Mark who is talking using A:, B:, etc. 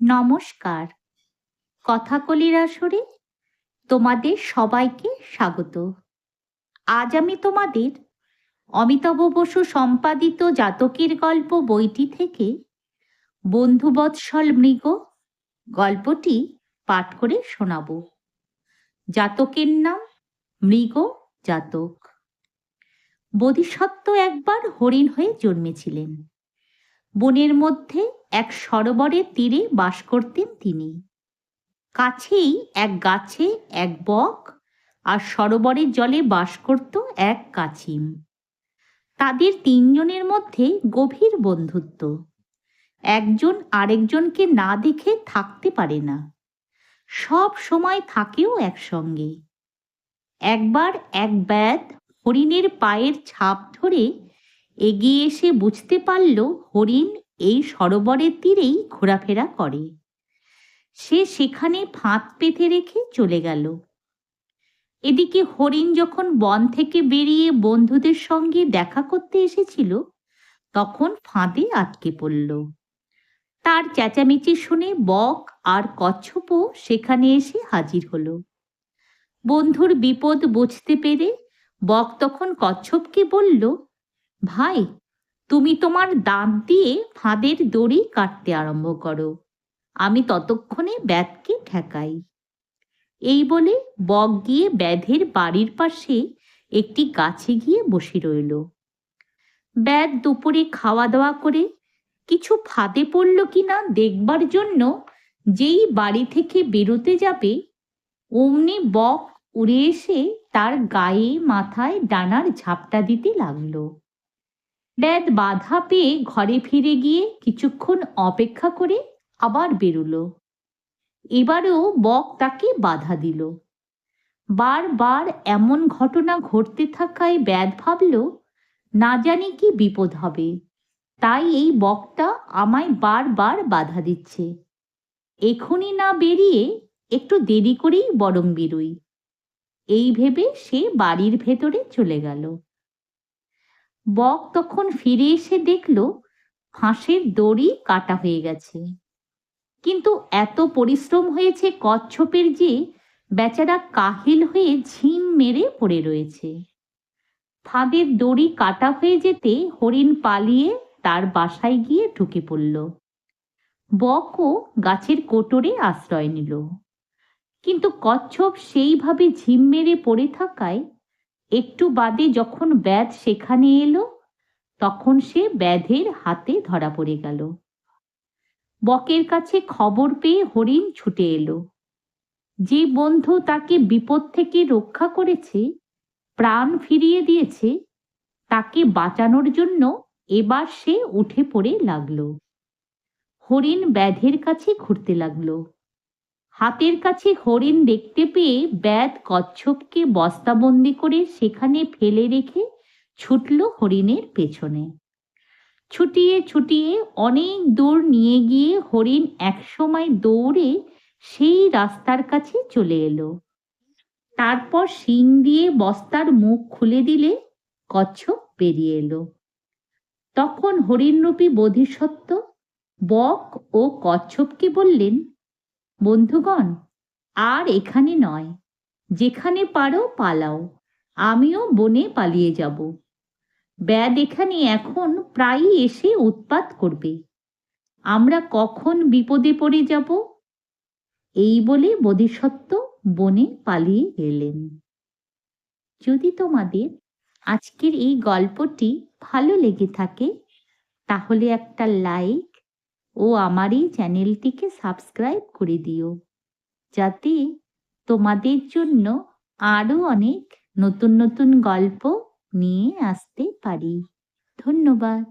A: নমস্কার। কথাকলির আসরে তোমাদের সবাইকে স্বাগত। আজ আমি তোমাদের অমিতাভ বসু সম্পাদিত জাতকের গল্প বইটি থেকে বন্ধুবৎসল মৃগ গল্পটি পাঠ করে শোনাব। জাতকের নাম মৃগ জাতক। বোধিসত্ত্ব একবার হরিণ হয়ে জন্মেছিলেন। বনের মধ্যে এক সরোবরের তীরে বাস করতেন তিনি। কাছেই এক গাছে এক বক আর সরোবরের জলে বাস করত এক কাছিম। তাদের তিনজনের মধ্যে গভীর বন্ধুত্ব। একজন আরেকজনকে না দেখে থাকতে পারে না, সব সময় থাকেও একসঙ্গে। একবার এক ব্যাধ হরিণের পায়ের ছাপ ধরে এগিয়ে এসে বুঝতে পারল হরিণ এই সরোবরের তীরেই ঘোরাফেরা করে। সে সেখানে ফাঁদ পেতে রেখে চলে গেল। এদিকে হরিণ যখন বন থেকে বেরিয়ে বন্ধুদের সঙ্গে দেখা করতে এসেছিল, তখন ফাঁদে আটকে পড়ল। তার চেঁচামেচি শুনে বক আর কচ্ছপও সেখানে এসে হাজির হলো। বন্ধুর বিপদ বুঝতে পেরে বক তখন কচ্ছপকে বলল, ভাই, তুমি তোমার দাঁত দিয়ে ফাঁদের দড়ি কাটতে আরম্ভ করো, আমি ততক্ষণে ব্যাধকে ঠেকাই। এই বলে বক গিয়ে ব্যাধের বাড়ির পাশে একটি গাছে গিয়ে বসে রইল। ব্যাধ দুপুরে খাওয়া দাওয়া করে কিছু ফাঁদে পড়ল কিনা দেখবার জন্য যেই বাড়ি থেকে বেরোতে যাবে, অমনি বক উড়ে এসে তার গায়ে মাথায় ডানার ঝাপটা দিতে লাগলো। ব্যাধ বাধা পেয়ে ঘরে ফিরে গিয়ে কিছুক্ষণ অপেক্ষা করে আবার বেরোলো। এবারেও বক তাকে বাধা দিল। বারবার এমন ঘটনা ঘটতে থাকায় ব্যাধ ভাবল, না জানি কি বিপদ হবে, তাই এই বকটা আমায় বারবার বাধা দিচ্ছে। এখনই না বেরিয়ে একটু দেরি করেই বরং বেরোই। এই ভেবে সে বাড়ির ভেতরে চলে গেল। বক তখন ফিরে এসে দেখল ফাঁসের দড়ি কাটা হয়ে গেছে। কিন্তু এত পরিশ্রম হয়েছে কচ্ছপের যে বেচারা কাহিল হয়ে ঝিম মেরে পড়ে রয়েছে। ফাঁদের দড়ি কাটা হয়ে যেতে হরিণ পালিয়ে তার বাসায় গিয়ে ঢুকে পড়ল। বকও গাছের কোটরে আশ্রয় নিল। কিন্তু কচ্ছপ সেইভাবে ঝিম মেরে পড়ে থাকায় একটু বাদে যখন ব্যাধ সেখানে এলো, তখন সে ব্যাধের হাতে ধরা পড়ে গেল। বকের কাছে খবর পেয়ে হরিণ ছুটে এলো। যে বন্ধু তাকে বিপদ থেকে রক্ষা করেছে, প্রাণ ফিরিয়ে দিয়েছে, তাকে বাঁচানোর জন্য এবার সে উঠে পড়ে লাগলো। হরিণ ব্যাধের কাছে ঘুরতে লাগলো। হাতের কাছে হরিণ দেখতে পেয়ে ব্যাধ কচ্ছপকে বস্তাবন্দি করে সেখানে ফেলে রেখে ছুটল হরিণের পেছনে। ছুটিয়ে ছুটিয়ে অনেক দূর নিয়ে গিয়ে হরিণ একসময় দৌড়ে সেই রাস্তার কাছে চলে এলো। তারপর শিং দিয়ে বস্তার মুখ খুলে দিলে কচ্ছপ বেরিয়ে এলো। তখন হরিণরূপী বোধিসত্ত্ব বক ও কচ্ছপকে বললেন, বন্ধুগণ, আর এখানে নয়, যেখানে পারো পালাও, আমিও বনে পালিয়ে যাব। ব্যাধ এখানে এখন প্রায়ই এসে উৎপাত করবে, আমরা কখন বিপদে পড়ে যাব। এই বলে বোধিসত্ত্ব বনে পালিয়ে গেলেন। যদি তোমাদের আজকের এই গল্পটি ভালো লেগে থাকে, তাহলে একটা লাইক ও আমার এই চ্যানেলটিকে সাবস্ক্রাইব করে দিও, যাতে তোমাদের জন্য আরও অনেক নতুন নতুন গল্প নিয়ে আসতে পারি। ধন্যবাদ।